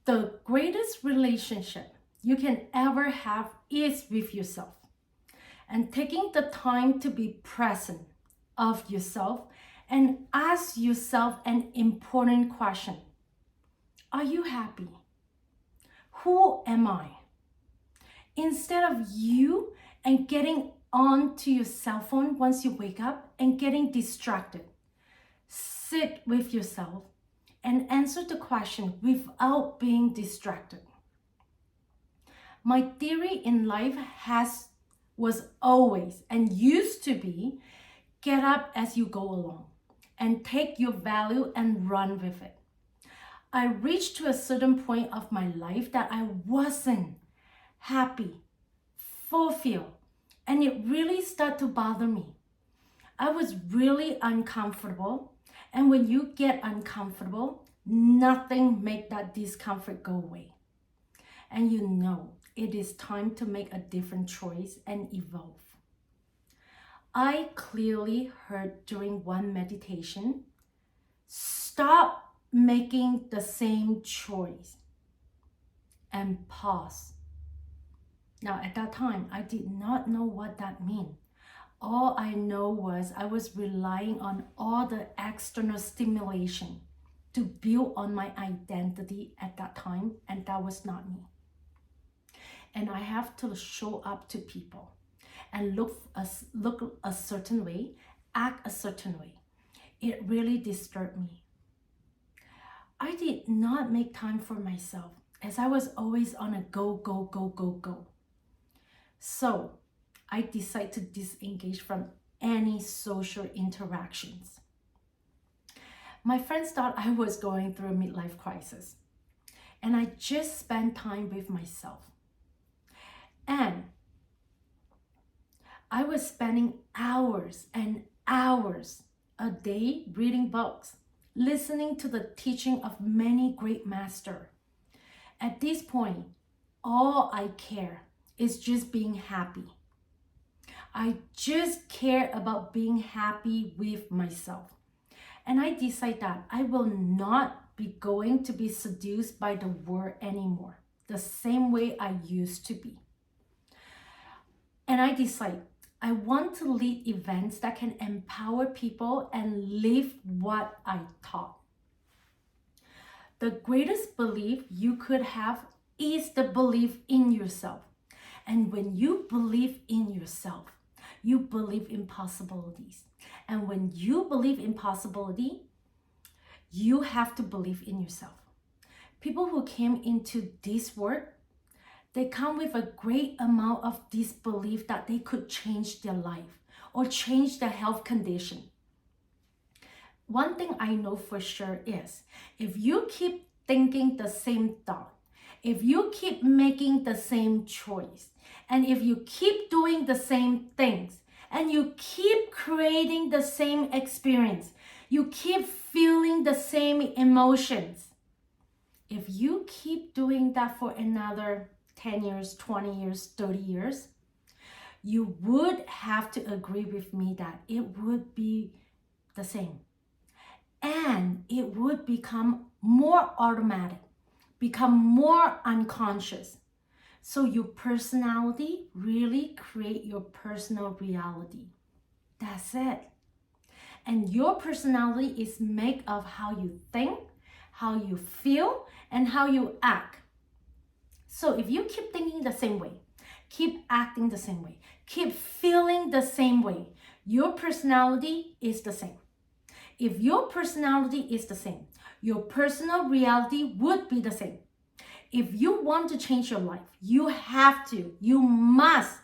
The greatest relationship you can ever have is with yourself. And taking the time to be present of yourself and ask yourself an important question. Are you happy? Who am I? Instead of you and getting onto your cell phone once you wake up and getting distracted, sit with yourself and answer the question without being distracted. My theory in life was always and used to be get up as you go along and take your value and run with it. I reached to a certain point of my life that I wasn't happy, fulfilled, and it really started to bother me. I was really uncomfortable, and when you get uncomfortable, nothing makes that discomfort go away. And you know it is time to make a different choice and evolve. I clearly heard during one meditation, stop making the same choice and pause. Now, at that time, I did not know what that meant. All I know was I was relying on all the external stimulation to build on my identity at that time, and that was not me. And I have to show up to people and look a certain way, act a certain way. It really disturbed me. I did not make time for myself as I was always on a go, go, go, go, go. So I decided to disengage from any social interactions. My friends thought I was going through a midlife crisis, and I just spent time with myself. And I was spending hours and hours a day reading books, listening to the teaching of many great masters. At this point, all I care is just being happy. I just care about being happy with myself. And I decide that I will not be going to be seduced by the world anymore, the same way I used to be. And I decide I want to lead events that can empower people and live what I taught. The greatest belief you could have is the belief in yourself. And when you believe in yourself, you believe in possibilities. And when you believe in possibility, you have to believe in yourself. People who came into this work, they come with a great amount of disbelief that they could change their life or change their health condition. One thing I know for sure is if you keep thinking the same thought, if you keep making the same choice, and if you keep doing the same things, and you keep creating the same experience, you keep feeling the same emotions, if you keep doing that for another 10 years, 20 years, 30 years, you would have to agree with me that it would be the same. And it would become more automatic, become more unconscious. So your personality really create your personal reality. That's it. And your personality is made of how you think, how you feel, and how you act. So if you keep thinking the same way, keep acting the same way, keep feeling the same way, your personality is the same. If your personality is the same, your personal reality would be the same. If you want to change your life, you must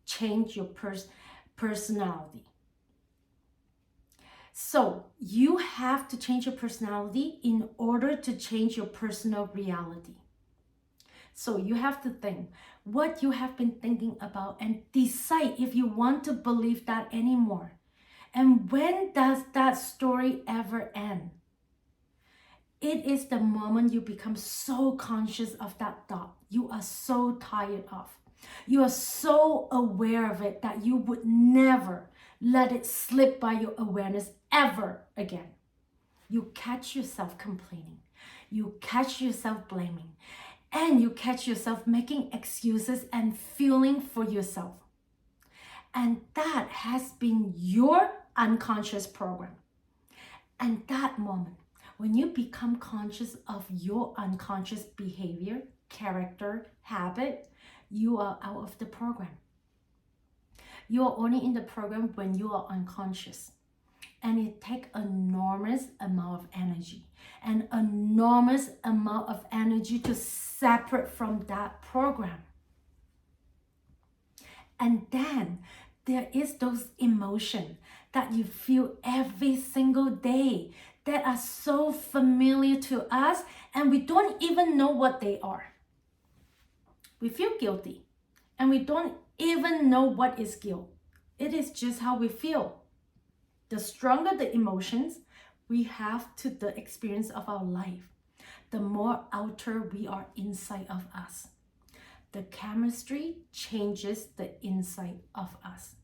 change your personality. So you have to change your personality in order to change your personal reality. So you have to think what you have been thinking about and decide if you want to believe that anymore. And when does that story ever end? It is the moment you become so conscious of that thought you are so tired of. You are so aware of it that you would never let it slip by your awareness ever again. You catch yourself complaining. you catch yourself blaming, and you catch yourself making excuses and feeling for yourself. And that has been your unconscious program. And that moment, when you become conscious of your unconscious behavior, character, habit, you are out of the program. You are only in the program when you are unconscious. And it takes enormous amount of energy, an enormous amount of energy to separate from that program. And then there is those emotions that you feel every single day that are so familiar to us, and we don't even know what they are. We feel guilty, and we don't even know what is guilt. It is just how we feel. The stronger the emotions we have to the experience of our life, the more outer we are inside of us. The chemistry changes the inside of us.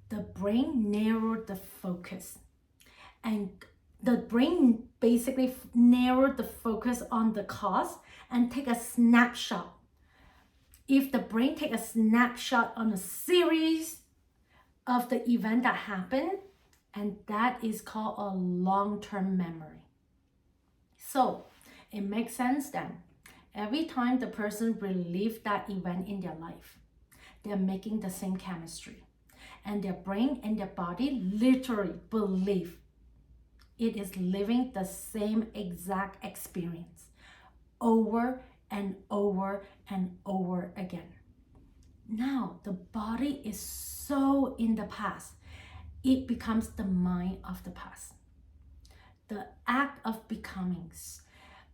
The brain narrowed the focus, and the brain basically narrowed the focus on the cause and take a snapshot. If the brain take a snapshot on a series of the event that happened, and that is called a long-term memory. So it makes sense then. Every time the person relives that event in their life, they're making the same chemistry. And their brain and their body literally believe it is living the same exact experience over and over and over again. Now, the body is so in the past, it becomes the mind of the past. The act of becoming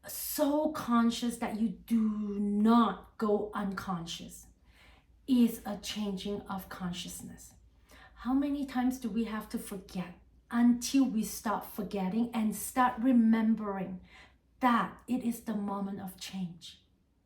so conscious that you do not go unconscious is a changing of consciousness. How many times do we have to forget until we stop forgetting and start remembering that it is the moment of change?